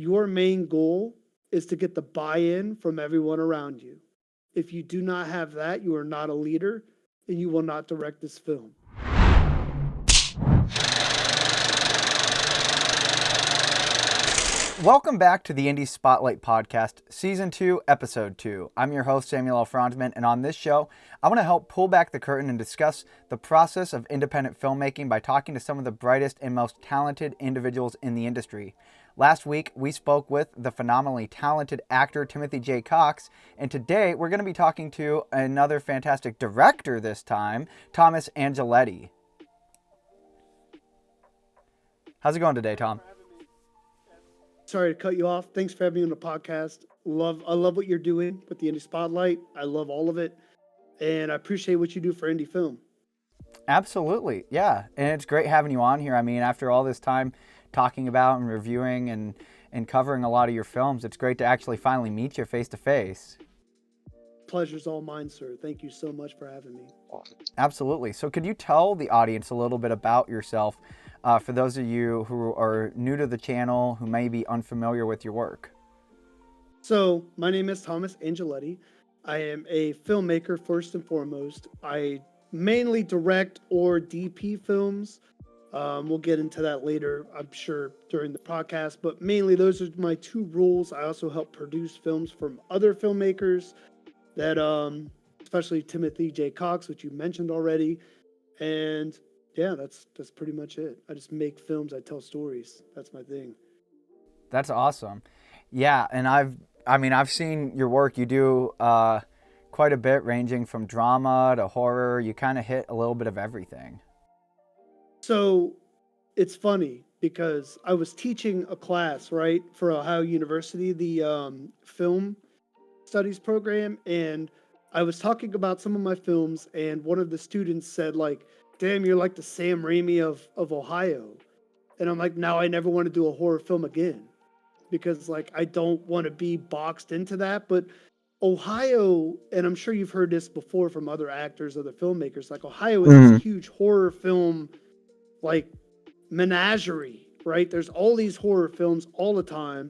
your main goal is to get the buy-in from everyone around you. If you do not have that, you are not a leader and you will not direct this film. Welcome back to the Indie Spotlight Podcast, Season 2, Episode 2. I'm your host, Samuel Fronsman, and on this show, I want to help pull back the curtain and discuss the process of independent filmmaking by talking to some of the brightest and most talented individuals in the industry. Last week, we spoke with the phenomenally talented actor Timothy J. Cox, and today we're going to be talking to another fantastic director this time, Thomas Angeletti. How's it going today, Tom? Sorry to cut you off. Thanks for having me on the podcast. I love what you're doing with the Indie Spotlight. I love all of it. And I appreciate what you do for indie film. Absolutely. Yeah. And it's great having you on here. I mean, after all this time talking about and reviewing and covering a lot of your films, it's great to actually finally meet you face to face. Pleasure's all mine, sir. Thank you so much for having me. Absolutely. So could you tell the audience a little bit about yourself for those of you who are new to the channel, who may be unfamiliar with your work? So my name is Thomas Angeletti. I am a filmmaker first and foremost. I mainly direct or DP films. We'll get into that later, I'm sure, during the podcast. But mainly those are my two roles. I also help produce films from other filmmakers that, especially Timothy J. Cox, which you mentioned already. And yeah, that's pretty much it. I just make films. I tell stories. That's my thing. That's awesome. Yeah, and I've seen your work. You do quite a bit, ranging from drama to horror. You kind of hit a little bit of everything. So it's funny because I was teaching a class, right, for Ohio University, the film studies program, and I was talking about some of my films, and one of the students said, like, damn, you're like the Sam Raimi of Ohio. And I'm like, now I never want to do a horror film again because, like, I don't want to be boxed into that. But Ohio, and I'm sure you've heard this before from other actors, other filmmakers, like, Ohio is this huge horror film, like, menagerie, right? There's all these horror films all the time.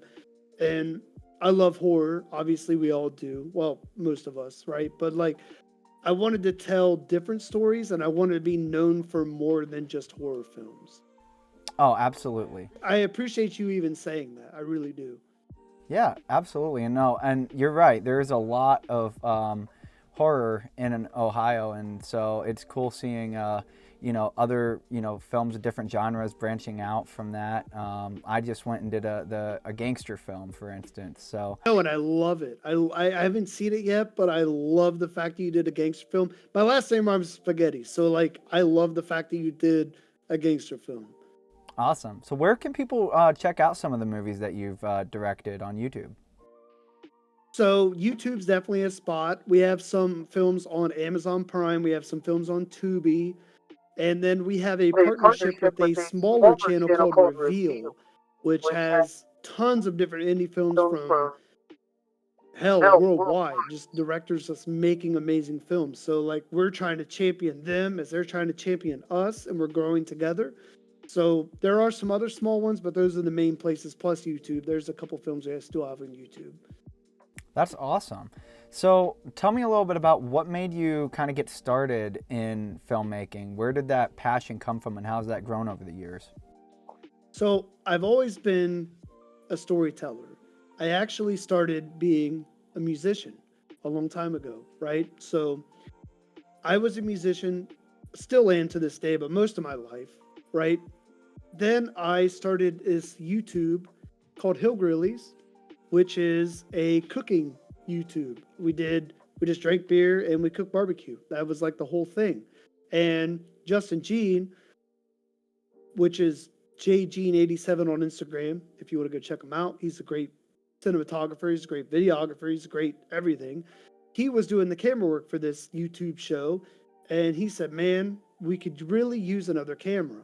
And I love horror. Obviously, we all do. Well, most of us, right? But like, I wanted to tell different stories and I wanted to be known for more than just horror films. Oh, absolutely. I appreciate you even saying that. I really do. Yeah, absolutely. And you're right. There's a lot of horror in Ohio, and so it's cool seeing other films of different genres branching out from that. I just went and did a gangster film, for instance. So Oh, and I love it. I haven't seen it yet, but I love the fact that you did a gangster film. My last name rhymes with spaghetti, so like I love the fact that you did a gangster film. awesome. So where can people check out some of the movies that you've directed on YouTube? So YouTube's definitely a spot. We have some films on Amazon Prime. We have some films on Tubi. And then we have a partnership with a smaller channel called Reveal, which has tons of different indie films from hell worldwide, just directors that's making amazing films. So like we're trying to champion them as they're trying to champion us, and we're growing together. So there are some other small ones, but those are the main places, plus YouTube. There's a couple films I still have on YouTube. That's awesome. So tell me a little bit about what made you kind of get started in filmmaking. Where did that passion come from, and how's that grown over the years? So I've always been a storyteller. I actually started being a musician a long time ago, right? So I was a musician, still am to this day, but most of my life, right? Then I started this YouTube called Hillgrillies, which is a cooking YouTube. We just drank beer and we cooked barbecue. That was like the whole thing. And Justin Jean, which is JGene87 on Instagram, if you want to go check him out. He's a great cinematographer, he's a great videographer, he's a great everything. He was doing the camera work for this YouTube show, and he said, man, we could really use another camera.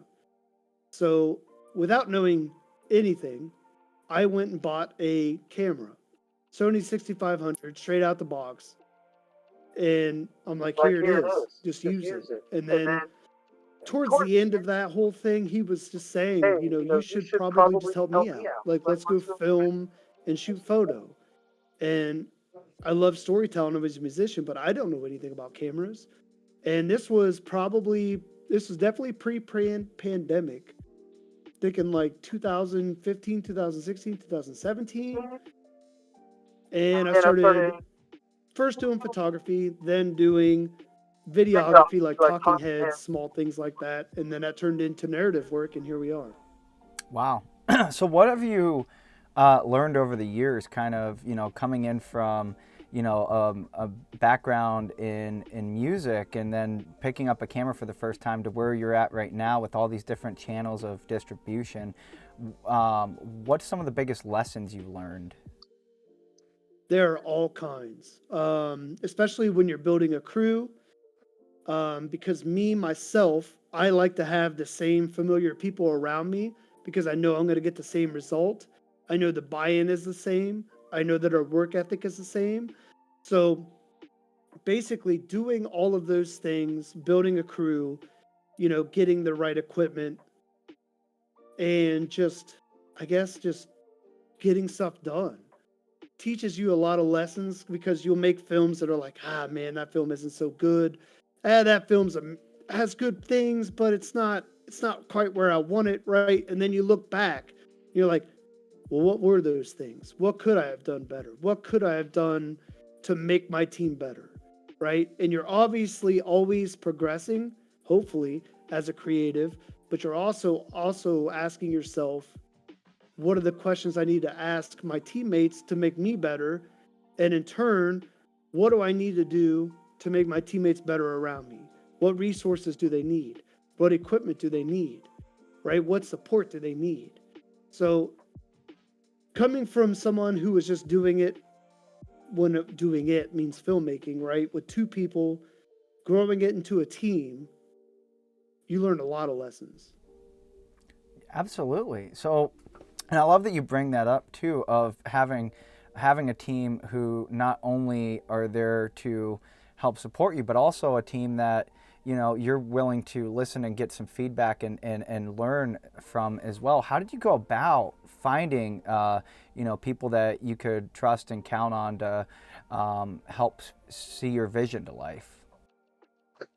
So without knowing anything, I went and bought a camera, Sony 6500, straight out the box. And I'm like, here it is, just use it. And then towards the end of that whole thing, he was just saying, you should probably just help me out. Like, let's go film and shoot photo. And I love storytelling. I was a musician, but I don't know anything about cameras. And this was definitely pre-pandemic, thinking like 2015, 2016, 2017. And I started first doing photography, then doing videography, like talking heads, small things like that. And then that turned into narrative work, and here we are. Wow. So what have you learned over the years, kind of, coming in from, a background in music and then picking up a camera for the first time to where you're at right now with all these different channels of distribution? What's some of the biggest lessons you've learned? There are all kinds, especially when you're building a crew. Because myself, I like to have the same familiar people around me because I know I'm going to get the same result. I know the buy-in is the same. I know that our work ethic is the same. So basically, doing all of those things, building a crew, getting the right equipment, and I guess, just getting stuff done teaches you a lot of lessons because you'll make films that are like, ah, man, that film isn't so good. That has good things, but it's not quite where I want it, right? And then you look back, you're like, well, what were those things? What could I have done better? What could I have done to make my team better, right? And you're obviously always progressing, hopefully, as a creative, but you're also asking yourself, what are the questions I need to ask my teammates to make me better? And in turn, what do I need to do to make my teammates better around me? What resources do they need? What equipment do they need? Right? What support do they need? So, coming from someone who was just doing it when doing it means filmmaking, right? With two people, growing it into a team, you learn a lot of lessons. Absolutely. So, and I love that you bring that up too, of having a team who not only are there to help support you, but also a team that you're willing to listen and get some feedback and learn from as well. How did you go about finding people that you could trust and count on to help see your vision to life?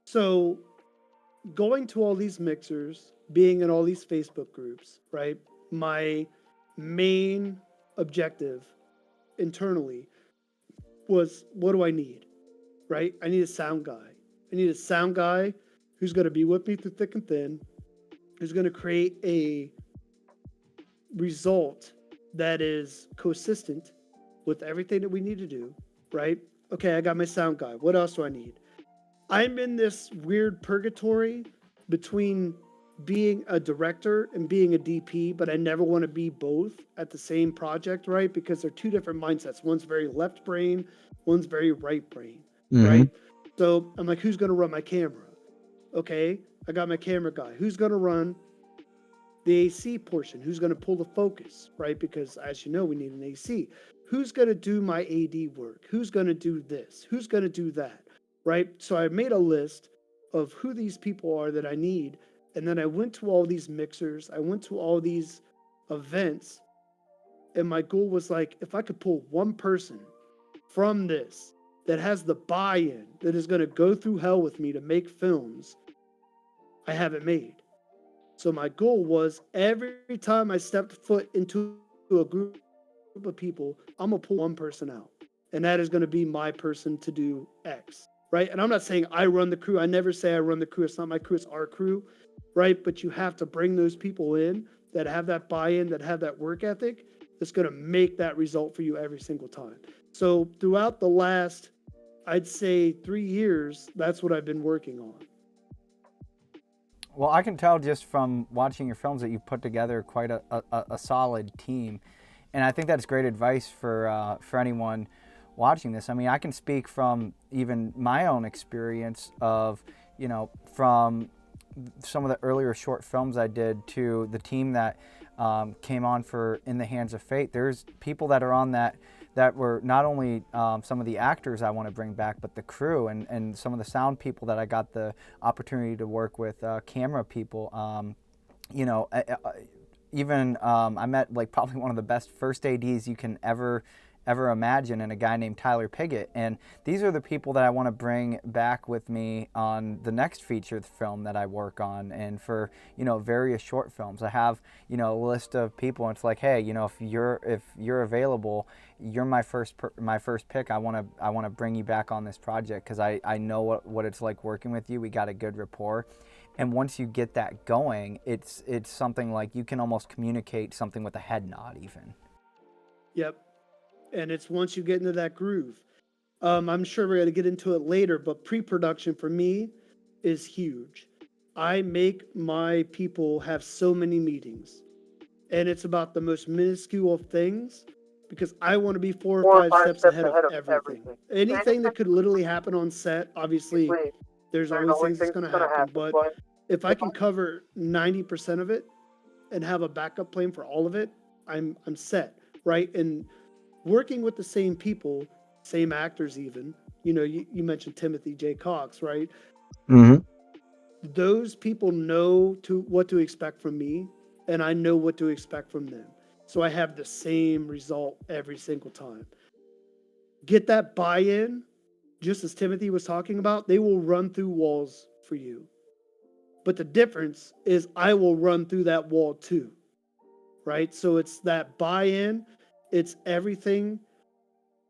So, going to all these mixers, being in all these Facebook groups, right? My main objective internally was, what do I need, right? I need a sound guy. I need a sound guy who's going to be with me through thick and thin, who's going to create a result that is consistent with everything that we need to do, right? Okay, I got my sound guy. What else do I need? I'm in this weird purgatory between being a director and being a DP, but I never want to be both at the same project, right? Because they're two different mindsets. One's very left brain, one's very right brain, Mm-hmm. right? So I'm like, who's going to run my camera? Okay, I got my camera guy. Who's going to run the AC portion? Who's going to pull the focus, right? Because as you know, we need an AC. Who's going to do my AD work? Who's going to do this? Who's going to do that, right? So I made a list of who these people are that I need. And then I went to all these mixers. I went to all these events. And my goal was like, if I could pull one person from this that has the buy-in, that is going to go through hell with me to make films, I have it made. So my goal was every time I stepped foot into a group of people, I'm going to pull one person out. And that is going to be my person to do X, right? And I'm not saying I run the crew. I never say I run the crew. It's not my crew, it's our crew, right? But you have to bring those people in that have that buy-in, that have that work ethic, that's going to make that result for you every single time. So throughout the last, I'd say 3 years, that's what I've been working on. Well, I can tell just from watching your films that you've put together quite a solid team, and I think that's great advice for anyone watching this. I mean, I can speak from even my own experience of, from some of the earlier short films I did to the team that came on for In the Hands of Fate. There's people that are on that that were not only some of the actors I want to bring back, but the crew and some of the sound people that I got the opportunity to work with, camera people. You know, even I met like probably one of the best first ADs you can ever imagine, and a guy named Tyler Piggott. And these are the people that I want to bring back with me on the next feature film that I work on, and for, you know, various short films. I have, you know, a list of people, and it's like, hey, you know, if you're available, you're my first pick. I want to bring you back on this project because I know what it's like working with you. We got a good rapport. And once you get that going, it's something like you can almost communicate something with a head nod even. Yep. And it's once you get into that groove. I'm sure we're going to get into it later, but pre-production for me is huge. I make my people have so many meetings, and it's about the most minuscule of things because I want to be 4 or 5 steps ahead of everything. Anything that could literally happen on set, obviously, there's always things that's going to happen, but if I can cover 90% of it and have a backup plan for all of it, I'm set, right? And working with the same people, same actors even, you know, you mentioned Timothy J. Cox, right? Mm-hmm. Those people know what to expect from me, and I know what to expect from them. So I have the same result every single time. Get that buy-in, just as Timothy was talking about, they will run through walls for you. But the difference is I will run through that wall too, right? So it's that buy-in, it's everything.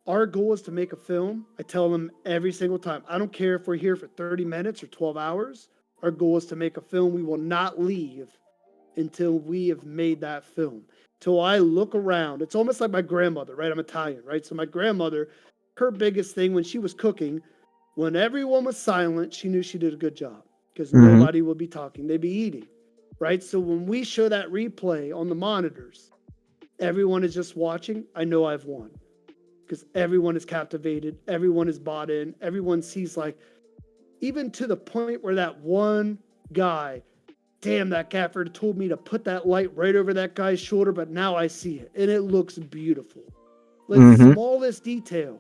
Our goal is to make a film. I tell them every single time, I don't care if we're here for 30 minutes or 12 hours. Our goal is to make a film. We will not leave until we have made that film. Till I look around. It's almost like my grandmother, right? I'm Italian, right? So my grandmother, her biggest thing when she was cooking, when everyone was silent, she knew she did a good job because Mm-hmm. nobody would be talking. They'd be eating, right? So when we show that replay on the monitors, everyone is just watching. I know I've won because everyone is captivated, everyone is bought in, everyone sees, like, even to the point where that one guy, damn, that gaffer told me to put that light right over that guy's shoulder, but now I see it and it looks beautiful. Like Mm-hmm. smallest detail,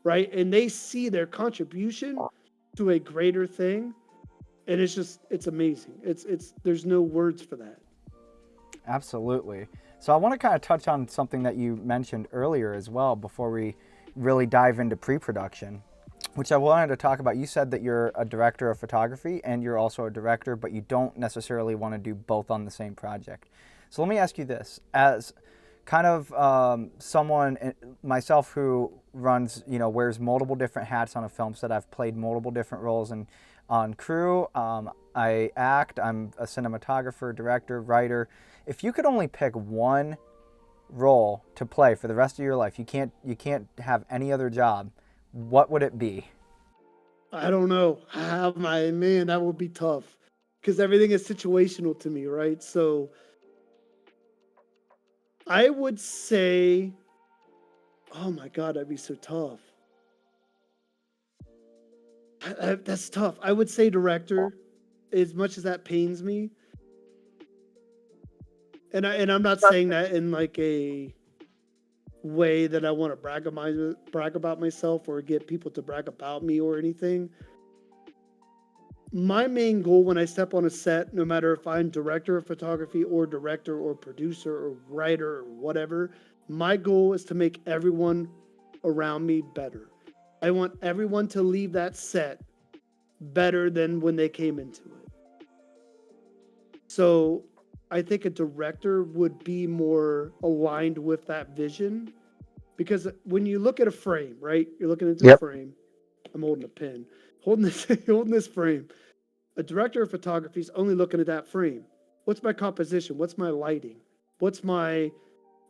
right? And they see their contribution to a greater thing, and it's amazing. It's there's no words for that. Absolutely. So I want to kind of touch on something that you mentioned earlier as well before we really dive into pre-production, which I wanted to talk about. You said that you're a director of photography and you're also a director, but you don't necessarily want to do both on the same project. So let me ask you this: as kind of someone myself who runs, you know, wears multiple different hats on a film set. I've played multiple different roles and on crew. I act. I'm a cinematographer, director, writer. If you could only pick one role to play for the rest of your life, you can't have any other job. What would it be? I don't know. How my man, that would be tough because everything is situational to me, right? So I would say, oh my God, that'd be so tough. That's tough. I would say director, as much as that pains me, and I'm not saying that in like a way that I want to brag about myself or get people to brag about me or anything. My main goal when I step on a set, no matter if I'm director of photography or director or producer or writer or whatever, my goal is to make everyone around me better. I want everyone to leave that set better than when they came into it. So I think a director would be more aligned with that vision because when you look at a frame, right? You're looking at this Yep. frame. I'm holding a pen, holding this, holding this frame. A director of photography is only looking at that frame. What's my composition? What's my lighting? What's my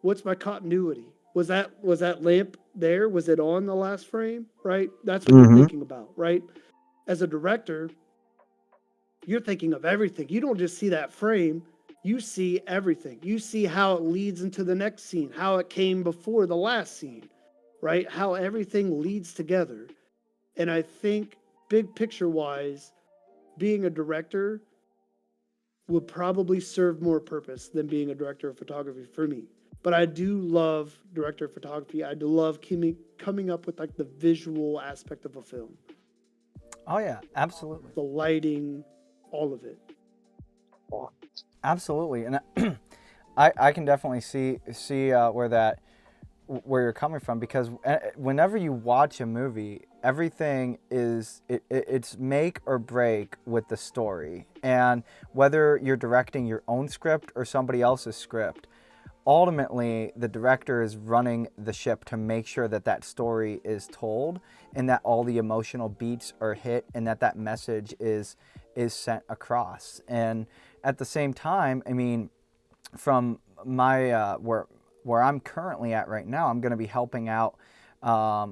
what's my continuity? Was that lamp there? Was it on the last frame? Right? That's what you're Mm-hmm. thinking about, right? As a director, you're thinking of everything. You don't just see that frame, you see everything. You see how it leads into the next scene, how it came before the last scene, right? How everything leads together. And I think big picture wise, being a director would probably serve more purpose than being a director of photography for me. But I do love director of photography. I do love coming up with like the visual aspect of a film, Oh yeah, absolutely. the lighting, all of it. Absolutely. And I can definitely see where you're coming from, because whenever you watch a movie, everything it's make or break with the story. And whether you're directing your own script or somebody else's script, ultimately the director is running the ship to make sure that that story is told, and that all the emotional beats are hit, and that that message is sent across. And at the same time, I mean, from my where I'm currently at right now, I'm going to be helping out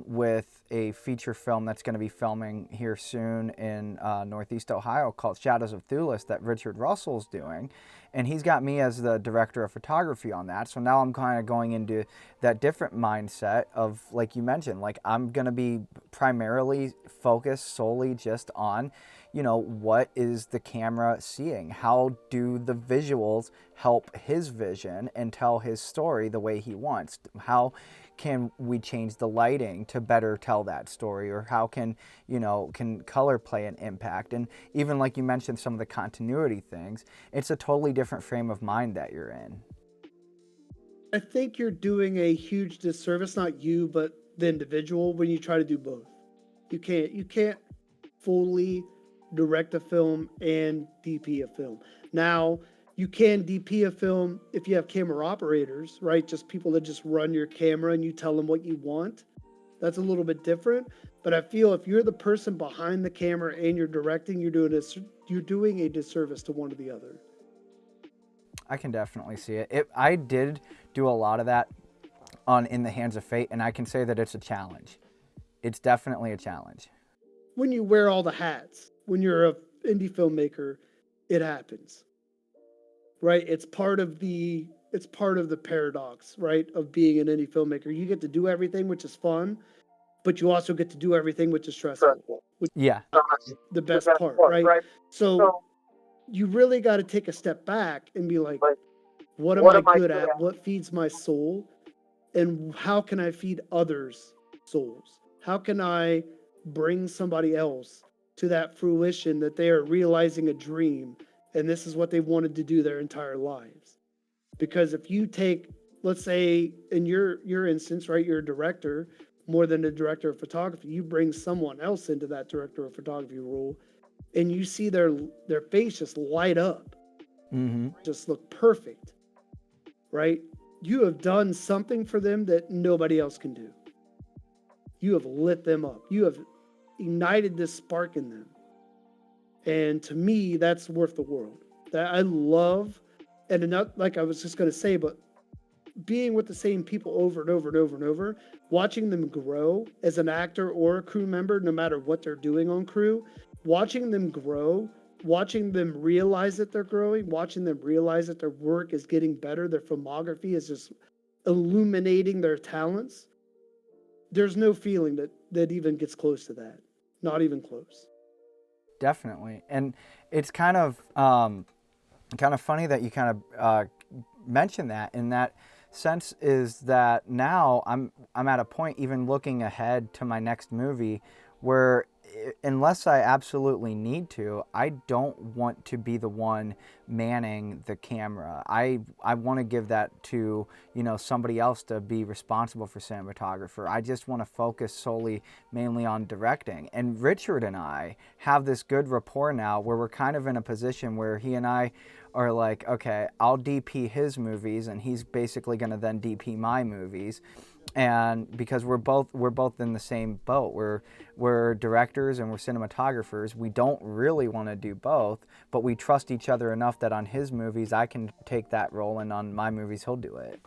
with a feature film that's going to be filming here soon in Northeast Ohio, called Shadows of Thulis, that Richard Russell's doing. And he's got me as the director of photography on that. So now I'm kind of going into that different mindset of, like you mentioned, like I'm going to be primarily focused solely just on, what is the camera seeing? How do the visuals help his vision and tell his story the way he wants? How can we change the lighting to better tell that story? Or how can color play an impact? And even like you mentioned, some of the continuity things, it's a totally different frame of mind that you're in. I think you're doing a huge disservice, not you, but the individual, when you try to do both. You can't fully direct a film and DP a film. Now, you can DP a film if you have camera operators, right? Just people that just run your camera and you tell them what you want. That's a little bit different. But I feel if you're the person behind the camera and you're directing, you're doing a disservice to one or the other. I can definitely see it. I did do a lot of that on In the Hands of Fate, and I can say that it's a challenge. It's definitely a challenge. When you wear all the hats, when you're a indie filmmaker, it happens, right? It's part of the paradox, right, of being an indie filmmaker. You get to do everything, which is fun, but you also get to do everything, which is stressful, which Yeah, is the best part, right? So you really got to take a step back and be like, what am I good at? What feeds my soul? And how can I feed others' souls? How can I bring somebody else to that fruition that they are realizing a dream and this is what they wanted to do their entire lives? Because if you take, let's say in your instance, right, you're a director more than a director of photography, you bring someone else into that director of photography role and you see their face just light up, mm-hmm. just look perfect, right? You have done something for them that nobody else can do. You have lit them up. You have ignited this spark in them. And to me, that's worth the world. That I love, and not like I was just going to say, but being with the same people over and over and over and over, watching them grow as an actor or a crew member, no matter what they're doing on crew, watching them grow, watching them realize that they're growing, watching them realize that their work is getting better, their filmography is just illuminating their talents. There's no feeling that even gets close to that. Not even close. Definitely. And it's kind of funny that you kind of mention that, in that sense, is that now I'm at a point, even looking ahead to my next movie, where unless I absolutely need to, I don't want to be the one manning the camera. I want to give that to, somebody else to be responsible for cinematographer. I just want to focus solely mainly on directing. And Richard and I have this good rapport now, where we're kind of in a position where he and I are like, okay, I'll DP his movies and he's basically going to then DP my movies. And because we're both in the same boat, we're directors and we're cinematographers. We don't really want to do both, but we trust each other enough that on his movies I can take that role, and on my movies he'll do it.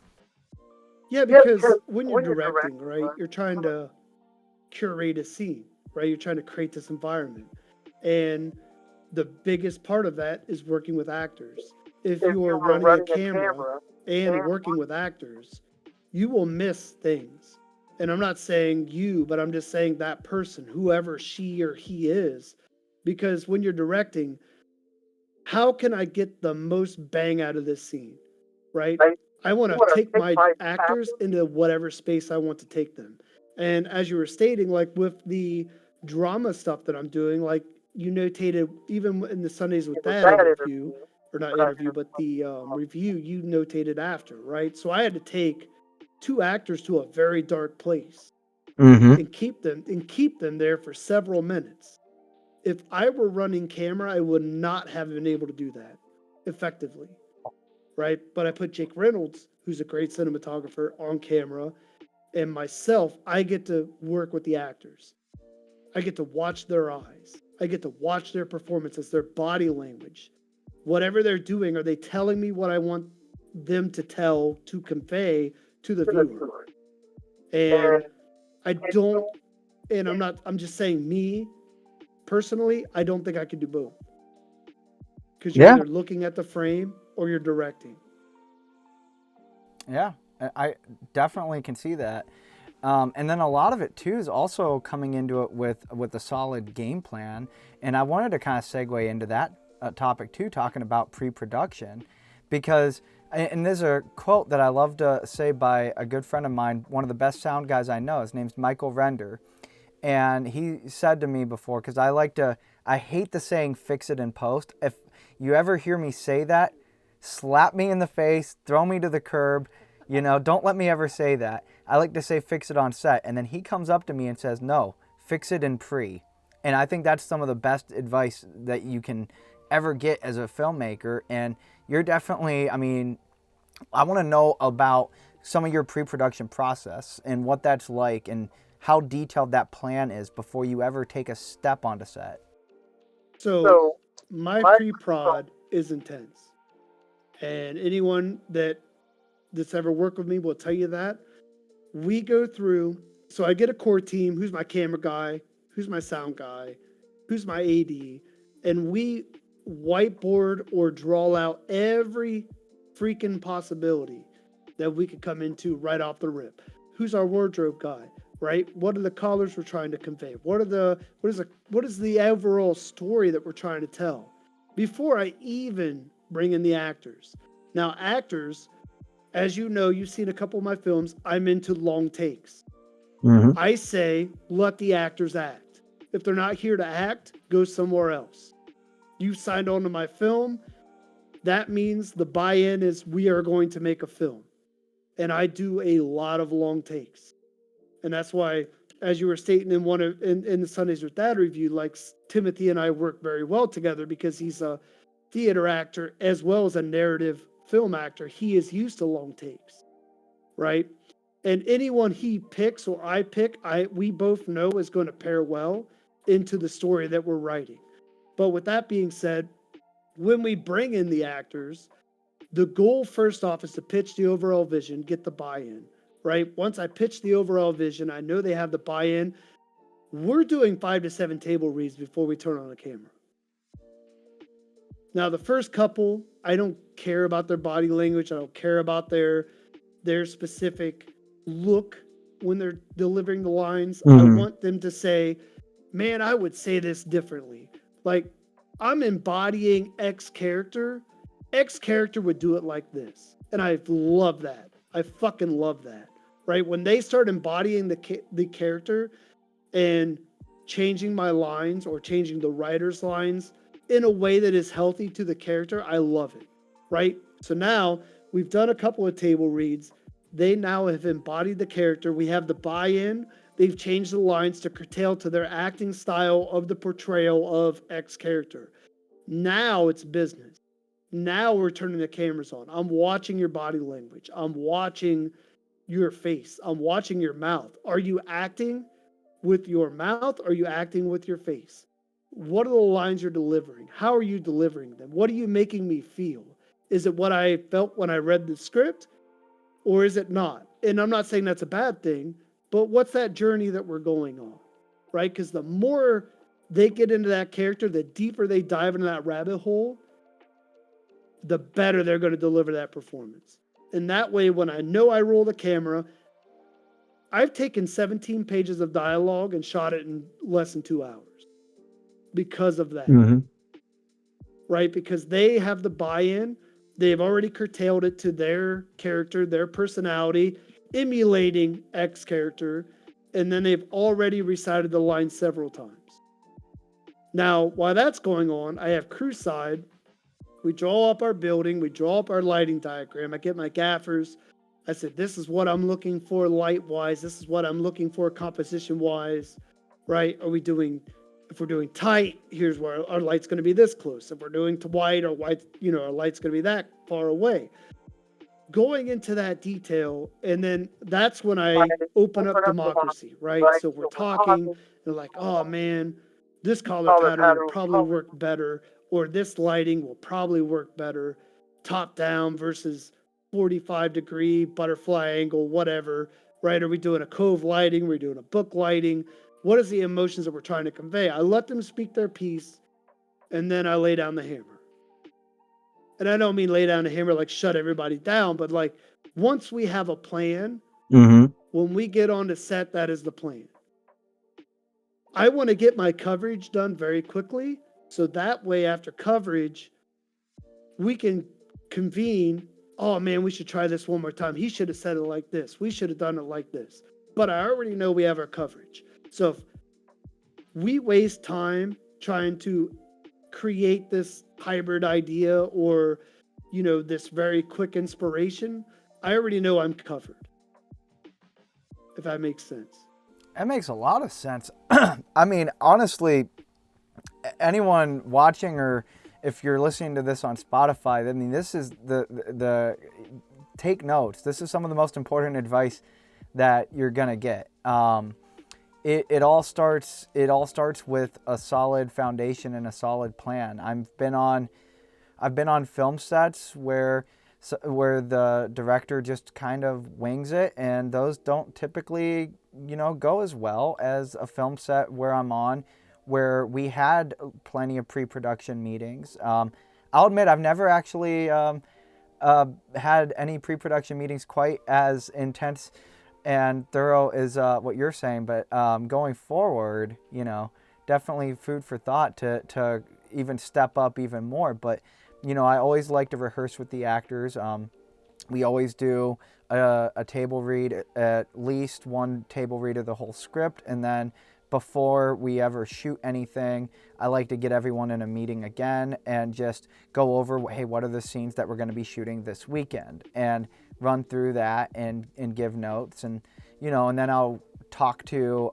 Yeah, because when you're directing, right, you're trying to curate a scene, right? You're trying to create this environment. And the biggest part of that is working with actors. If you are running a camera and working with actors, you will miss things. And I'm not saying you, but I'm just saying that person, whoever she or he is. Because when you're directing, how can I get the most bang out of this scene? Right? I want to take my actors into whatever space I want to take them. And as you were stating, like with the drama stuff that I'm doing, like you notated even in the Sundays with Dad interview, or not interview, but the review, you notated after, right? So I had to take two actors to a very dark place Mm-hmm. and keep them there for several minutes. If I were running camera, I would not have been able to do that effectively, right? But I put Jake Reynolds, who's a great cinematographer, on camera, and myself, I get to work with the actors. I get to watch their eyes. I get to watch their performances, their body language. Whatever they're doing, are they telling me what I want them to tell, to convey to the viewer? And I don't, and I'm just saying, me personally, I don't think I could do both. Because you're Yeah. either looking at the frame or you're directing. Yeah. I definitely can see that. And then a lot of it too is also coming into it with a solid game plan. And I wanted to kind of segue into that topic too, talking about pre-production, because and there's a quote that I love to say by a good friend of mine, one of the best sound guys I know. His name's Michael Render, and he said to me before, because I hate the saying "fix it in post." If you ever hear me say that, slap me in the face, throw me to the curb. Don't let me ever say that. I like to say fix it on set. And then he comes up to me and says, no, fix it in pre. And I think that's some of the best advice that you can ever get as a filmmaker. And you're definitely, I want to know about some of your pre-production process and what that's like and how detailed that plan is before you ever take a step onto set. So my pre-prod is intense. And anyone that's ever worked with me will tell you that. We go through, so I get a core team, who's my camera guy, who's my sound guy, who's my AD, and we whiteboard or draw out every freaking possibility that we could come into right off the rip. Who's our wardrobe guy, right? What are the colors we're trying to convey? What is the overall story that we're trying to tell before I even bring in the actors? Now, actors, as you know, you've seen a couple of my films, I'm into long takes. Mm-hmm. I say, let the actors act. If they're not here to act, go somewhere else. You signed on to my film. That means the buy-in is we are going to make a film. And I do a lot of long takes. And that's why, as you were stating in the Sundays with Dad review, like Timothy and I work very well together because he's a theater actor as well as a narrative film actor. He is used to long takes, right? And anyone he picks or I pick, we both know is going to pair well into the story that we're writing. But with that being said, when we bring in the actors, the goal first off is to pitch the overall vision, get the buy-in, right? Once I pitch the overall vision, I know they have the buy-in. We're doing 5 to 7 table reads before we turn on the camera. Now, the first couple, I don't care about their body language. I don't care about their specific look when they're delivering the lines. I want them to say, man, I would say this differently. Like, I'm embodying X character. X character would do it like this. And I love that. I fucking love that. Right? When they start embodying the character and changing my lines or changing the writer's lines in a way that is healthy to the character, I love it. Right? So now we've done a couple of table reads. They now have embodied the character. We have the buy-in. They've changed the lines to curtail to their acting style of the portrayal of X character. Now it's business. Now we're turning the cameras on. I'm watching your body language. I'm watching your face. I'm watching your mouth. Are you acting with your mouth? Are you acting with your face? What are the lines you're delivering? How are you delivering them? What are you making me feel? Is it what I felt when I read the script or is it not? And I'm not saying that's a bad thing, but what's that journey that we're going on, right? Because the more they get into that character, the deeper they dive into that rabbit hole, the better they're going to deliver that performance. And that way, when I know I roll the camera, I've taken 17 pages of dialogue and shot it in less than 2 hours because of that, Mm-hmm. right? Because they have the buy-in They've already curtailed it to their character, their personality, emulating X character, and then they've already recited the line several times. Now, while that's going on, I have crew side. We draw up our building, we draw up our lighting diagram. I get my gaffers. I said, this is what I'm looking for light wise. This is what I'm looking for composition wise, right? If we're doing tight, here's where our light's going to be this close. If we're doing to white, our our light's going to be that far away. Going into that detail, and then that's when I open up democracy, right? So we're talking, they're like, oh man, this color pattern would probably work better, or this lighting will probably work better, top down versus 45-degree butterfly angle, whatever, right? Are we doing a cove lighting? Are we doing a book lighting? What is the emotions that we're trying to convey? I let them speak their piece, and then I lay down the hammer. And I don't mean lay down the hammer like shut everybody down, but like once we have a plan, when we get on the set, that is the plan. I want to get my coverage done very quickly. So that way, after coverage, we can convene. Oh man, we should try this one more time. He should have said it like this. We should have done it like this. But I already know we have our coverage. So if we waste time trying to create this hybrid idea or, this very quick inspiration, I already know I'm covered. If that makes sense. That makes a lot of sense. I mean, honestly, anyone watching or if you're listening to this on Spotify, I mean, this is the take notes. This is some of the most important advice that you're gonna get. It all starts with a solid foundation and a solid plan. I've been on film sets where the director just kind of wings it, and those don't typically go as well as a film set where I'm on, where we had plenty of pre-production meetings. I'll admit I've never actually had any pre-production meetings quite as intense and thorough as what you're saying, but going forward, definitely food for thought to even step up even more. But I always like to rehearse with the actors. We always do a table read, at least one table read of the whole script, and then before we ever shoot anything, I like to get everyone in a meeting again and just go over, hey, what are the scenes that we're going to be shooting this weekend, and run through that and give notes, and and then I'll talk to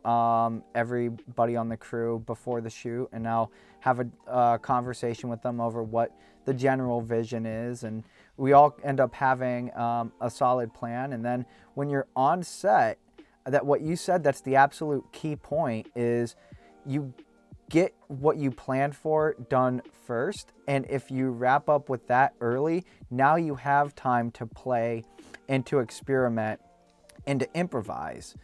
everybody on the crew before the shoot, and I'll have a conversation with them over what the general vision is, and we all end up having a solid plan. And then when you're on set, that what you said, that's the absolute key point, is you get what you planned for done first, and if you wrap up with that early, now you have time to play and to experiment and to improvise.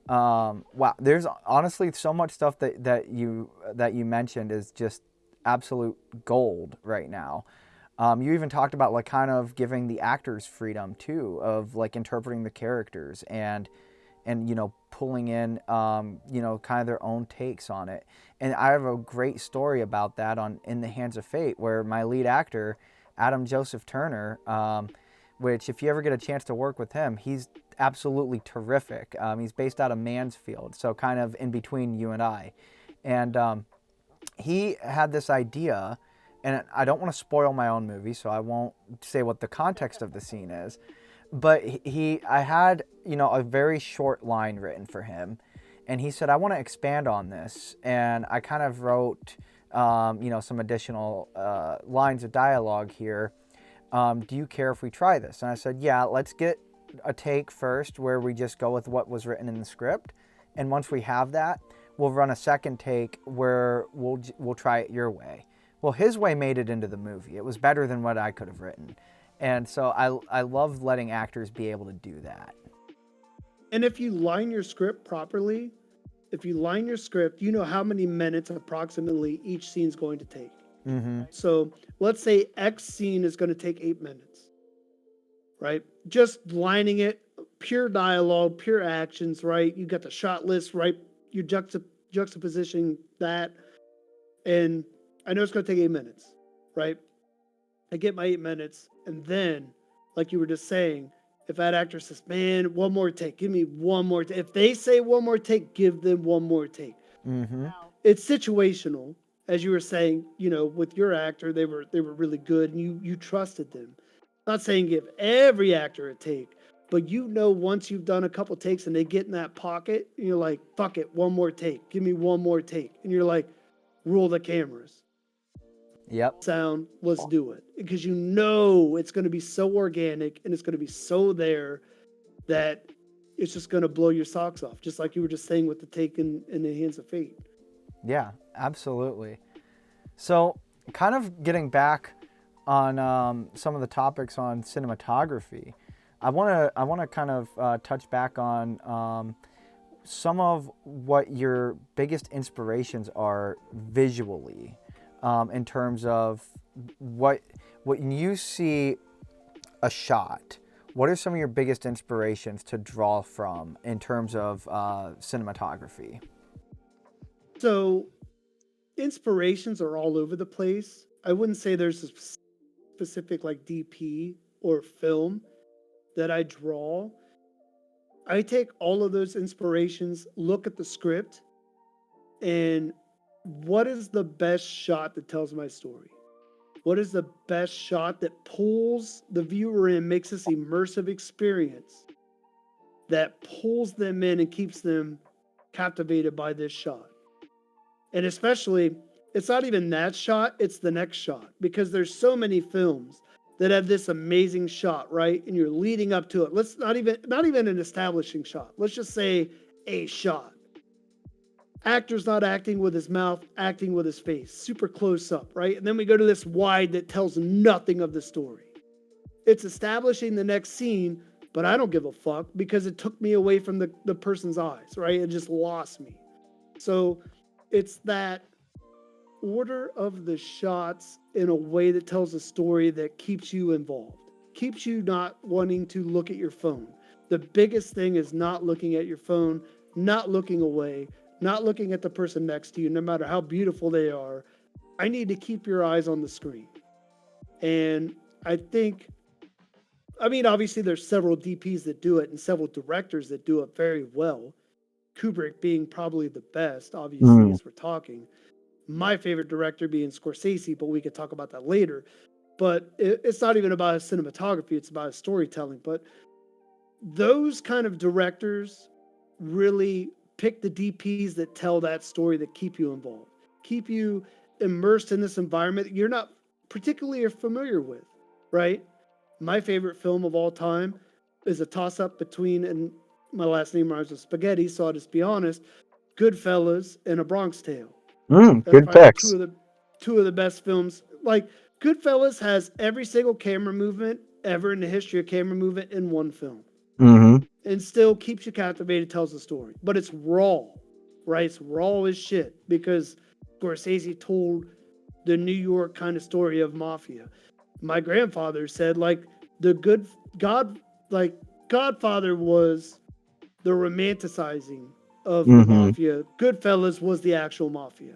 Wow, there's honestly so much stuff that you mentioned is just absolute gold right now. You even talked about like kind of giving the actors freedom too, of like interpreting the characters and pulling in kind of their own takes on it. And I have a great story about that on In the Hands of Fate, where my lead actor, Adam Joseph Turner, which if you ever get a chance to work with him, he's absolutely terrific. He's based out of Mansfield, so kind of in between you and I. And he had this idea, and I don't want to spoil my own movie, so I won't say what the context of the scene is. But I had, a very short line written for him, and he said, I want to expand on this. And I kind of wrote, some additional lines of dialogue here. Do you care if we try this? And I said, yeah, let's get a take first where we just go with what was written in the script. And once we have that, we'll run a second take where we'll try it your way. Well, his way made it into the movie. It was better than what I could have written. And so I love letting actors be able to do that. And if you line your script properly, you know how many minutes approximately each scene is going to take. Mm-hmm. So let's say X scene is going to take 8 minutes, right? Just lining it, pure dialogue, pure actions, right? You got the shot list, right? You're juxtapositioning that. And I know it's going to take 8 minutes, right? I get my 8 minutes, and then, like you were just saying, if that actor says, "Man, one more take, give me one more," if they say one more take, give them one more take. Mm-hmm. It's situational, as you were saying. With your actor, they were really good, and you trusted them. Not saying give every actor a take, but once you've done a couple takes and they get in that pocket, you're like, "Fuck it, one more take, give me one more take," and you're like, "Roll the cameras." Yep. Sound, let's do it, because it's going to be so organic and it's going to be so there that it's just going to blow your socks off, just like you were just saying with the take in the Hands of Fate. Yeah, absolutely. So, kind of getting back on some of the topics on cinematography, I want to kind of touch back on some of what your biggest inspirations are visually, in terms of what when you see a shot. What are some of your biggest inspirations to draw from in terms of cinematography? So inspirations are all over the place. I wouldn't say there's a specific like DP or film that I draw. I take all of those inspirations, look at the script, and what is the best shot that tells my story? What is the best shot that pulls the viewer in, makes this immersive experience, that pulls them in and keeps them captivated by this shot? And especially, it's not even that shot, it's the next shot, because there's so many films that have this amazing shot, right? And you're leading up to it. Let's not even an establishing shot. Let's just say a shot. Actor's not acting with his mouth, acting with his face, super close up, right? And then we go to this wide that tells nothing of the story. It's establishing the next scene, but I don't give a fuck because it took me away from the person's eyes, right? It just lost me. So it's that order of the shots in a way that tells a story that keeps you involved, keeps you not wanting to look at your phone. The biggest thing is not looking at your phone, not looking away, not looking at the person next to you, no matter how beautiful they are. I need to keep your eyes on the screen. And I think, I mean, obviously, there's several DPs that do it and several directors that do it very well. Kubrick being probably the best, obviously, Mm. as we're talking. My favorite director being Scorsese, but we could talk about that later. But it's not even about his cinematography, it's about his storytelling. But those kind of directors really pick the DPs that tell that story, that keep you involved, keep you immersed in this environment that you're not particularly familiar with, right? My favorite film of all time is a toss up between, and my last name rhymes with spaghetti, so I'll just be honest, Goodfellas and A Bronx Tale. That's Good probably picks. two of the best films. Like Goodfellas has every single camera movement ever in the history of camera movement in one film, Mm-hmm. and still keeps you captivated, tells the story. But it's raw, right? It's raw as shit because Scorsese told the New York kind of story of mafia. My grandfather said like the good God, like Godfather was the romanticizing of the Mm-hmm. mafia. Goodfellas was the actual mafia.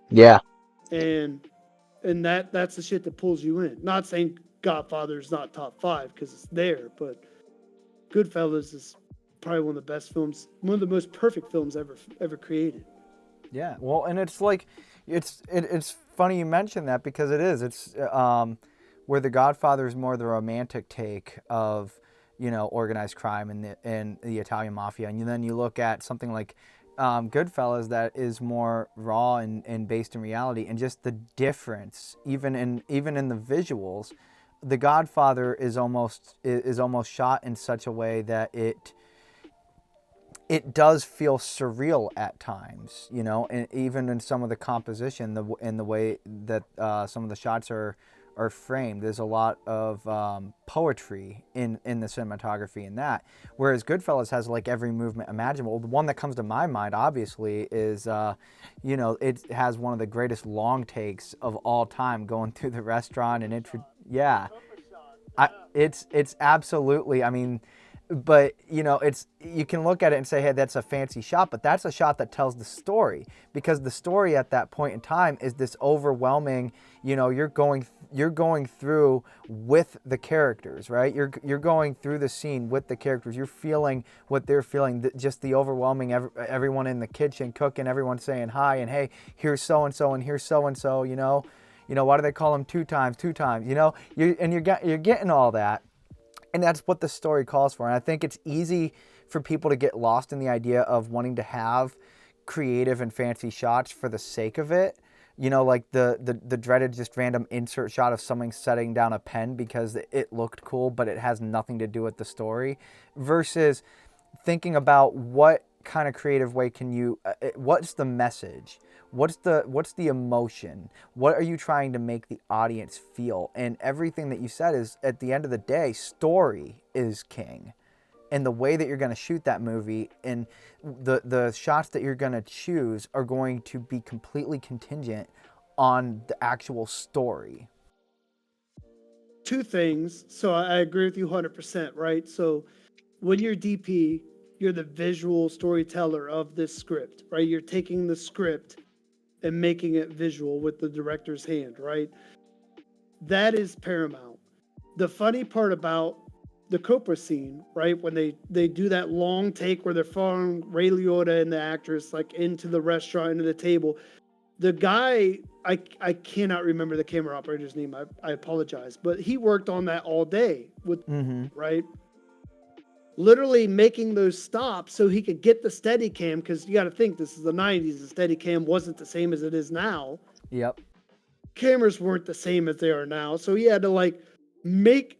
Yeah. And that's the shit that pulls you in. Not saying Godfather's not top five because it's there, but Goodfellas is probably one of the best films, one of the most perfect films ever created. Yeah. Well, and it's like, it's funny you mentioned that because it is. It's where The Godfather is more the romantic take of, organized crime and the Italian mafia, and then you look at something like Goodfellas that is more raw and based in reality, and just the difference, even in the visuals. The Godfather is almost shot in such a way that it does feel surreal at times, and even in some of the composition, in the way that some of the shots are framed. There's a lot of poetry in the cinematography in that. Whereas Goodfellas has like every movement imaginable. The one that comes to my mind, obviously, is it has one of the greatest long takes of all time, going through the restaurant and yeah, it's absolutely. I mean, but it's, you can look at it and say, hey, that's a fancy shot, but that's a shot that tells the story, because the story at that point in time is this overwhelming, you're going through with the characters, right? You're going through the scene with the characters. You're feeling what they're feeling, just the overwhelming, everyone in the kitchen cooking, everyone saying hi, and hey, here's so and so, and here's so and so, why do they call him two times, you're getting all that. And that's what the story calls for. And I think it's easy for people to get lost in the idea of wanting to have creative and fancy shots for the sake of it. Like the dreaded just random insert shot of someone setting down a pen because it looked cool, but it has nothing to do with the story. Versus thinking about what kind of creative way can you, what's the message? What's the emotion? What are you trying to make the audience feel? And everything that you said is, at the end of the day, story is king. And the way that you're going to shoot that movie and the shots that you're going to choose are going to be completely contingent on the actual story. Two things. So I agree with you 100%, right? So when you're DP, you're the visual storyteller of this script, right? You're taking the script and making it visual with the director's hand, right? That is paramount. The funny part about the Copra scene, right, when they do that long take where they're following Ray Liotta and the actress like into the restaurant, into the table, the guy, I cannot remember the camera operator's name. I apologize, but he worked on that all day with, right? Literally making those stops so he could get the Steadicam, because you got to think this is the 90s. The Steadicam wasn't the same as it is now. Yep. Cameras weren't the same as they are now, so he had to like make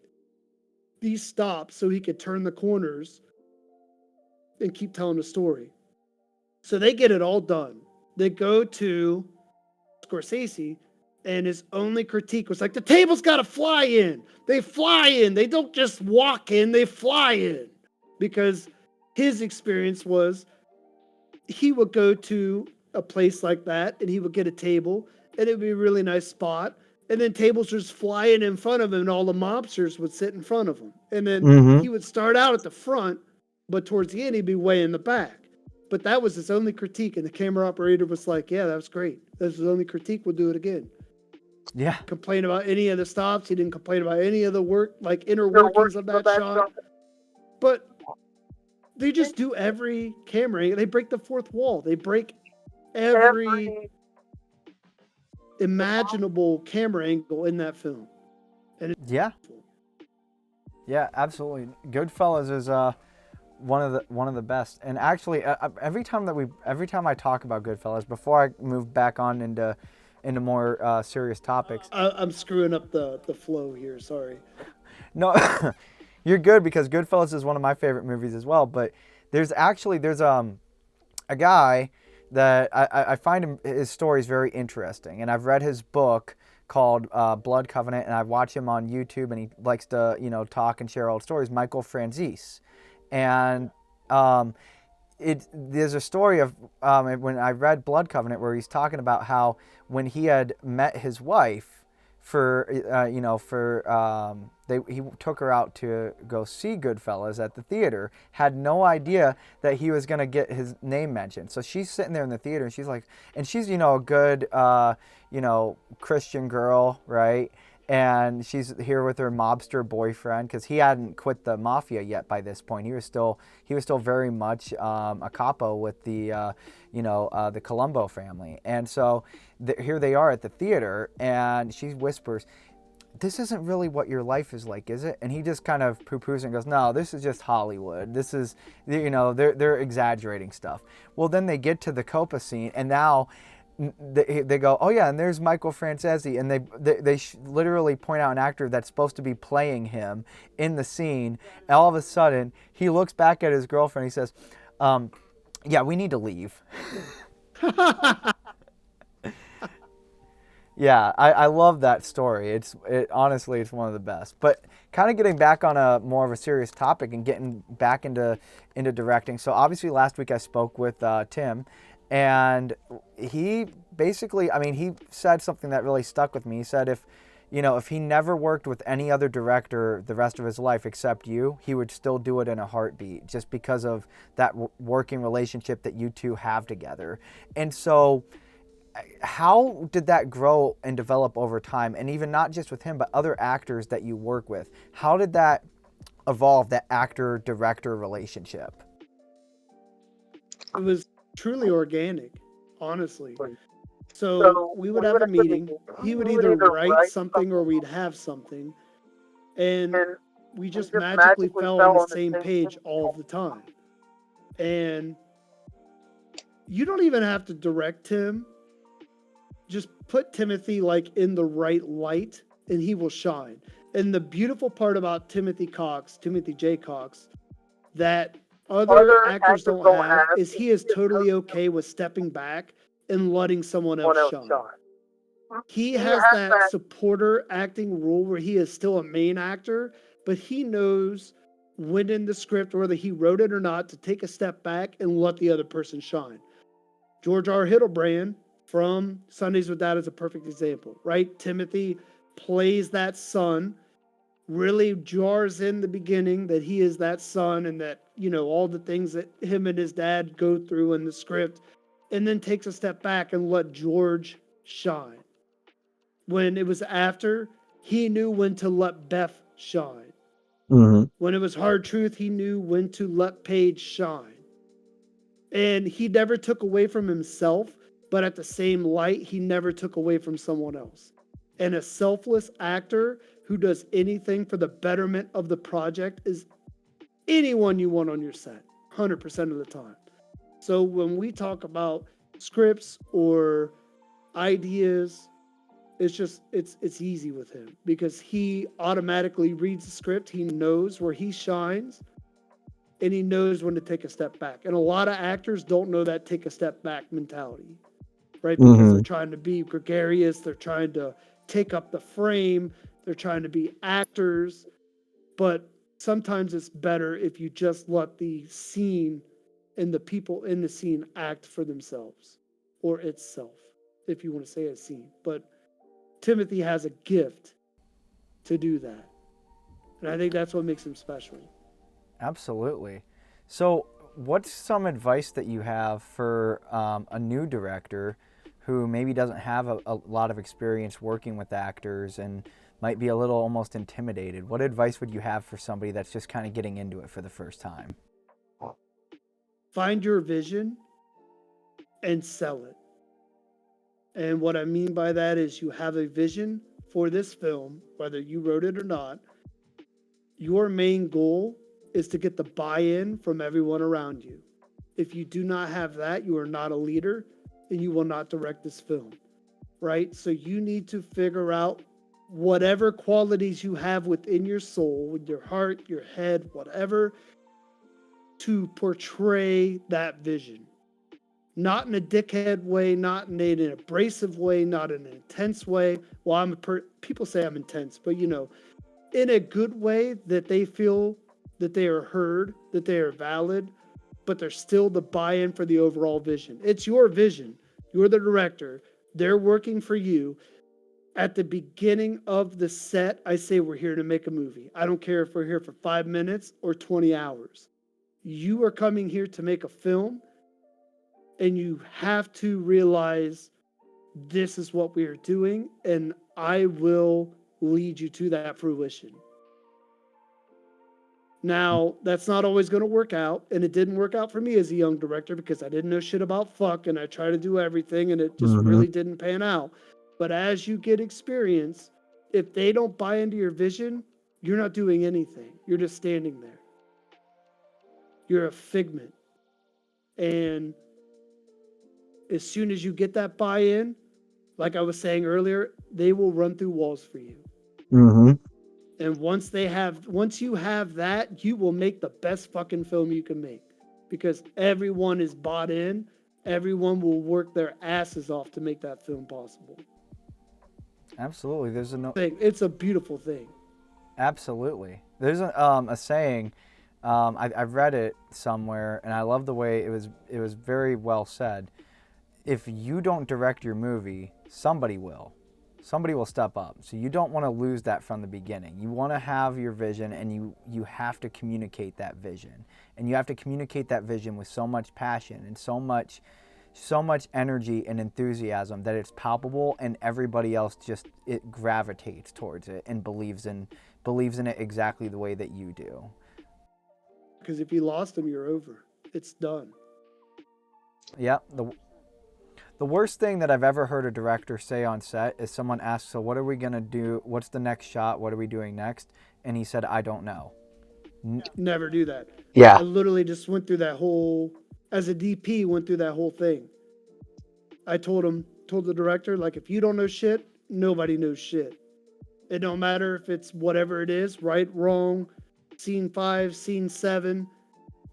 these stops so he could turn the corners and keep telling the story. So they get it all done. They go to Scorsese, and his only critique was like, the table's got to fly in. They fly in. They don't just walk in, they fly in. Because his experience was he would go to a place like that and he would get a table and it would be a really nice spot. And then tables just flying in front of him and all the mobsters would sit in front of him. And then he would start out at the front, but towards the end, he'd be way in the back. But that was his only critique. And the camera operator was like, yeah, that was great. That's his only critique. We'll do it again. Yeah. Complain about any of the stops. He didn't complain about any of the work, like inner workings of that shot. But they just do every camera. They break the fourth wall. They break every imaginable camera angle in that film. And yeah, absolutely. Goodfellas is one of the best. And actually, every time I talk about Goodfellas, before I move back on into more serious topics, I'm screwing up the flow here. Sorry. No. You're good, because Goodfellas is one of my favorite movies as well. But there's a guy that I find his stories very interesting, and I've read his book called Blood Covenant, and I watch him on YouTube, and he likes to talk and share old stories. Michael Franzese, and there's a story of when I read Blood Covenant where he's talking about how when he had met his wife. He took her out to go see Goodfellas at the theater, had no idea that he was going to get his name mentioned. So she's sitting there in the theater and she's like, and she's, a good, Christian girl, right? And she's here with her mobster boyfriend, because he hadn't quit the mafia yet by this point. He was still very much a capo with the Colombo family. And so here they are at the theater, and she whispers, "This isn't really what your life is like, is it?" And he just kind of poo-poos and goes, "No, this is just Hollywood. This is, they're exaggerating stuff." Well, then they get to the Copa scene, and now they go, "Oh yeah, and there's Michael Franzese," and they literally point out an actor that's supposed to be playing him in the scene. And all of a sudden, he looks back at his girlfriend. He says, "Yeah, we need to leave." Yeah, I love that story. Honestly, it's one of the best. But kind of getting back on a more of a serious topic and getting back into directing. So obviously last week I spoke with Tim, and he basically, he said something that really stuck with me. He said, you know, if he never worked with any other director the rest of his life except you, he would still do it in a heartbeat just because of that working relationship that you two have together. And so, how did that grow and develop over time? And even not just with him, but other actors that you work with. How did that evolve, that actor-director relationship? It was truly organic, honestly. So we would have a meeting. He would either write something or we'd have something. And we just magically fell on the same page all the time. And you don't even have to direct him. Just put Timothy like in the right light and he will shine. And the beautiful part about Timothy J. Cox, that other actors don't have is he is totally okay with stepping back and letting someone else shine. He has that supporter acting role where he is still a main actor, but he knows when in the script, whether he wrote it or not, to take a step back and let the other person shine. George R. Hiddlebrand from Sundays with Dad is a perfect example, right? Timothy plays that son, really jars in the beginning that he is that son and that, you know, all the things that him and his dad go through in the script, and then takes a step back and let George shine. When it was after, he knew when to let Beth shine. Mm-hmm. When it was hard truth, he knew when to let Paige shine. And he never took away from himself, but at the same light, he never took away from someone else. And a selfless actor who does anything for the betterment of the project is anyone you want on your set, 100% of the time. So when we talk about scripts or ideas, it's easy with him because he automatically reads the script. He knows where he shines and he knows when to take a step back. And a lot of actors don't know that take a step back mentality, right? Because they're trying to be gregarious. They're trying to take up the frame. They're trying to be actors. But sometimes it's better if you just let the scene and the people in the scene act for themselves or itself, if you want to say a scene. But Timothy has a gift to do that. And I think that's what makes him special. Absolutely. So, what's some advice that you have for a new director who maybe doesn't have a lot of experience working with actors and might be a little almost intimidated? What advice would you have for somebody that's just kind of getting into it for the first time? Find your vision and sell it. And what I mean by that is you have a vision for this film, whether you wrote it or not. Your main goal is to get the buy-in from everyone around you. If you do not have that, you are not a leader and you will not direct this film, right? So you need to figure out whatever qualities you have within your soul, with your heart, your head, whatever, to portray that vision. Not in a dickhead way, not in an abrasive way, not in an intense way. Well, people say I'm intense, but you know, in a good way that they feel that they are heard, that they are valid, but there's still the buy-in for the overall vision. It's your vision. You're the director. They're working for you. At the beginning of the set, I say we're here to make a movie. I don't care if we're here for 5 minutes or 20 hours. You are coming here to make a film, and you have to realize this is what we are doing, and I will lead you to that fruition. Now, that's not always going to work out, and it didn't work out for me as a young director because I didn't know shit about fuck, and I tried to do everything, and it just really didn't pan out. But as you get experience, if they don't buy into your vision, you're not doing anything. You're just standing there. You're a figment. And as soon as you get that buy-in, like I was saying earlier, they will run through walls for you. Mm-hmm. And once you have that, you will make the best fucking film you can make because everyone is bought in. Everyone will work their asses off to make that film possible. Absolutely. It's a beautiful thing. Absolutely. There's a saying, I've read it somewhere, and I love the way it was very well said. If you don't direct your movie, somebody will. somebody will step up. So you don't want to lose that from the beginning. You want to have your vision, and you have to communicate that vision. And you have to communicate that vision with so much passion and so much energy and enthusiasm that it's palpable, and everybody else just it gravitates towards it and believes in it exactly the way that you do. Because if you lost them, you're over. It's done. Yeah, the worst thing that I've ever heard a director say on set is someone asks, "So what are we going to do? What's the next shot? What are we doing next?" And he said, "I don't know." Never do that. Yeah. I literally just went through that whole, as a DP, went through that whole thing. I told the director, like, if you don't know shit, nobody knows shit. It don't matter if it's whatever it is, right, wrong, scene 5, scene 7,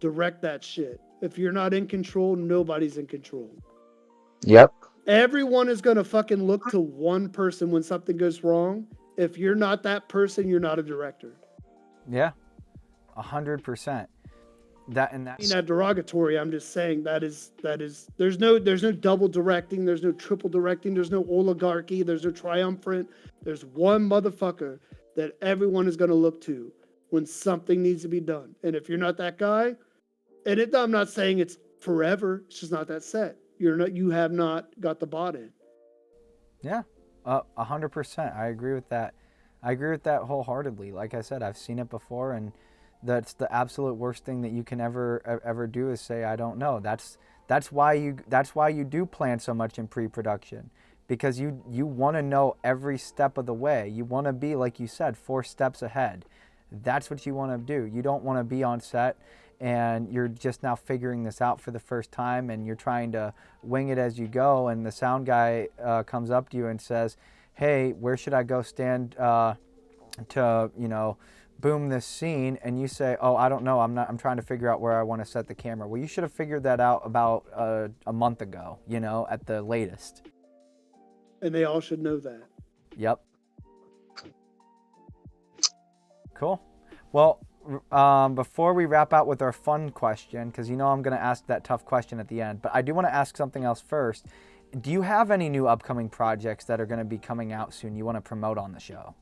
direct that shit. If you're not in control, nobody's in control. Yep. Everyone is going to fucking look to one person when something goes wrong. If you're not that person, you're not a director. Yeah, 100%. That and that. I mean, not derogatory. I'm just saying that is there's no double directing, there's no triple directing, there's no oligarchy, there's no triumvirate. There's one motherfucker that everyone is going to look to when something needs to be done. And if you're not that guy, and I'm not saying it's forever, it's just not that set. You have not got the bot in. Yeah, 100%. I agree with that. I agree with that wholeheartedly. Like I said, I've seen it before, and that's the absolute worst thing that you can ever do is say I don't know. That's why you do plan so much in pre-production, because you want to know every step of the way. You want to be, like you said, 4 steps ahead. That's what you want to do. You don't want to be on set and you're just now figuring this out for the first time and you're trying to wing it as you go, and the sound guy comes up to you and says, "Hey, where should I go stand to boom this scene?" And you say, "Oh, I don't know. I'm trying to figure out where I want to set the camera." Well, you should have figured that out about a month ago, at the latest. And they all should know that. Yep. Cool. Well, before we wrap out with our fun question, because I'm going to ask that tough question at the end, but I do want to ask something else first. Do you have any new upcoming projects that are going to be coming out soon you want to promote on the show?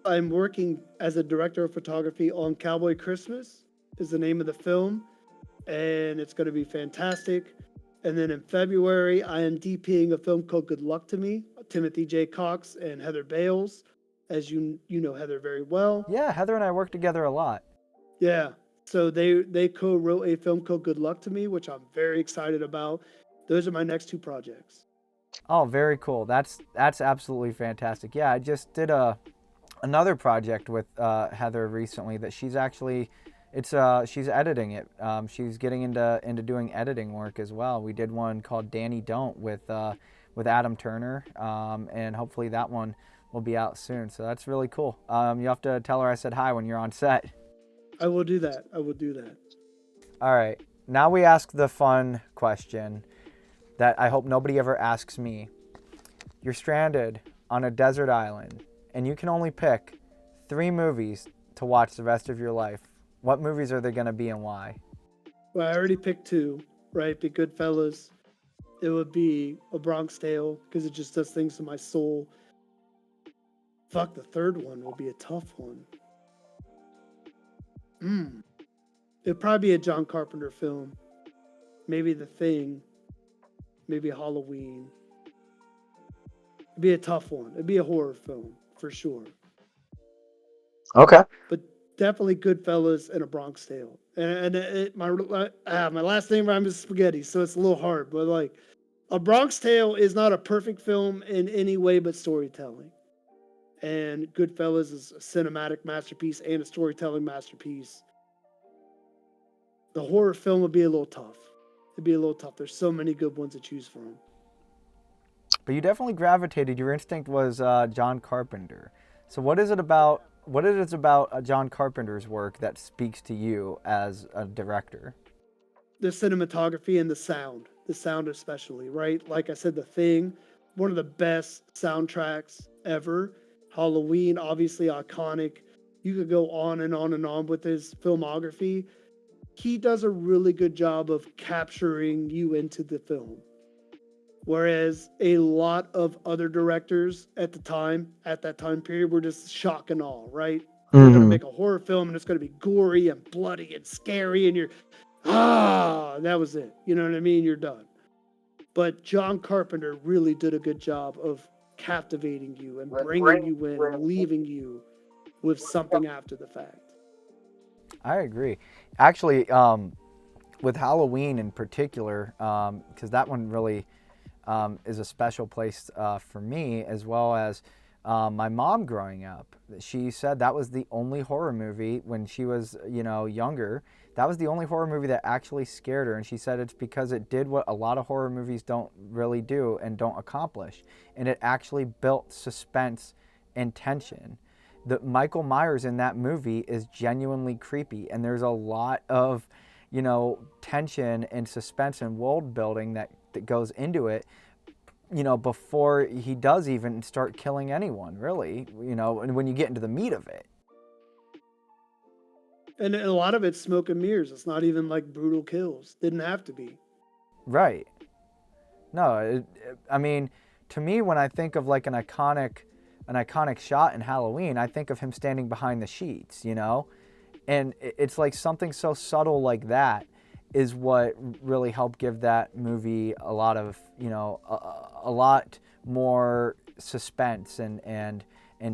I'm working as a director of photography on Cowboy Christmas is the name of the film, and it's going to be fantastic. And then in February, I am DPing a film called Good Luck to Me, Timothy J. Cox and Heather Bales. As you know Heather very well. Yeah, Heather and I work together a lot. Yeah, so they co-wrote a film called Good Luck to Me, which I'm very excited about. Those are my next 2 projects. Oh, very cool. That's absolutely fantastic. Yeah, I just did another project with Heather recently that she's actually she's editing it. She's getting into doing editing work as well. We did one called Danny Don't with Adam Turner, and hopefully that one will be out soon. So that's really cool. You have to tell her I said hi when you're on set. I will do that. All right. Now we ask the fun question that I hope nobody ever asks me. You're stranded on a desert island, and you can only pick 3 movies to watch the rest of your life. What movies are they going to be and why? Well, I already picked 2, right? Be Goodfellas. It would be A Bronx Tale, because it just does things to my soul. Fuck, the third one will be a tough one. It'd probably be a John Carpenter film. Maybe The Thing. Maybe Halloween. It'd be a tough one. It'd be a horror film, for sure. Okay. But definitely Goodfellas and A Bronx Tale. My last name rhymes with spaghetti, so it's a little hard. But like, A Bronx Tale is not a perfect film in any way but storytelling. And Goodfellas is a cinematic masterpiece and a storytelling masterpiece. The horror film would be a little tough. There's so many good ones to choose from. But you definitely gravitated. Your instinct was John Carpenter. So what is it about John Carpenter's work that speaks to you as a director? The cinematography and the sound especially, right? Like I said, The Thing, one of the best soundtracks ever. Halloween, obviously iconic. You could go on and on and on with his filmography. He does a really good job of capturing you into the film. Whereas a lot of other directors at that time period, were just shock and awe, right? We're going to Hmm. make a horror film and it's going to be gory and bloody and scary and that was it. You know what I mean? You're done. But John Carpenter really did a good job of captivating you and bringing you in and leaving you with something after the fact. I agree. Actually, with Halloween in particular, because that one really is a special place for me, as well as my mom growing up. She said that was the only horror movie when she was, younger. That was the only horror movie that actually scared her, and she said it's because it did what a lot of horror movies don't really do and don't accomplish, and it actually built suspense and tension. The Michael Myers in that movie is genuinely creepy, and there's a lot of, tension and suspense and world building that goes into it, before he does even start killing anyone, really, and when you get into the meat of it. And a lot of it's smoke and mirrors. It's not even like brutal kills. Didn't have to be. Right. No, I mean, to me, when I think of like an iconic shot in Halloween, I think of him standing behind the sheets, and it's like something so subtle like that is what really helped give that movie a lot of, a lot more suspense and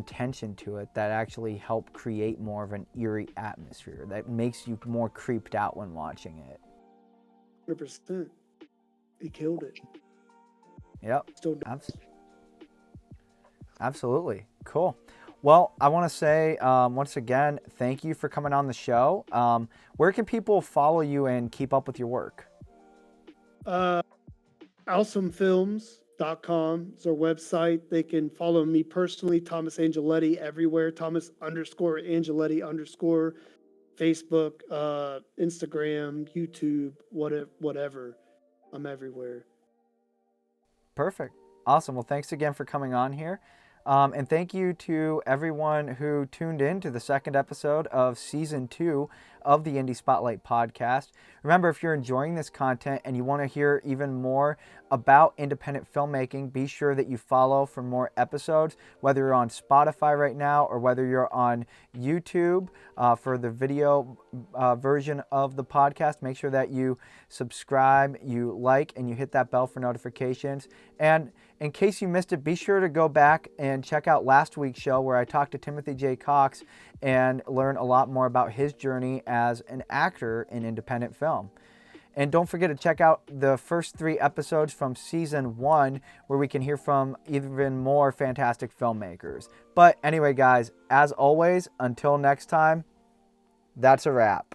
tension to it, that actually help create more of an eerie atmosphere that makes you more creeped out when watching it. 100%. He killed it. Yep. Still Absolutely. Cool. Well, I want to say once again, thank you for coming on the show. Where can people follow you and keep up with your work? awesomefilms.com is our website. They can follow me personally, Thomas Angeletti, everywhere. Thomas_Angeletti_, Facebook, Instagram, YouTube, whatever. I'm everywhere. Perfect. Awesome. Well, thanks again for coming on here. And thank you to everyone who tuned in to the second episode of Season 2 of the Indie Spotlight podcast. Remember, if you're enjoying this content and you want to hear even more about independent filmmaking, be sure that you follow for more episodes, whether you're on Spotify right now or whether you're on YouTube for the video version of the podcast. Make sure that you subscribe, you like, and you hit that bell for notifications. And in case you missed it, be sure to go back and check out last week's show where I talked to Timothy J. Cox and learn a lot more about his journey as an actor in independent film. And don't forget to check out the first 3 episodes from Season 1 where we can hear from even more fantastic filmmakers. But anyway, guys, as always, until next time, that's a wrap.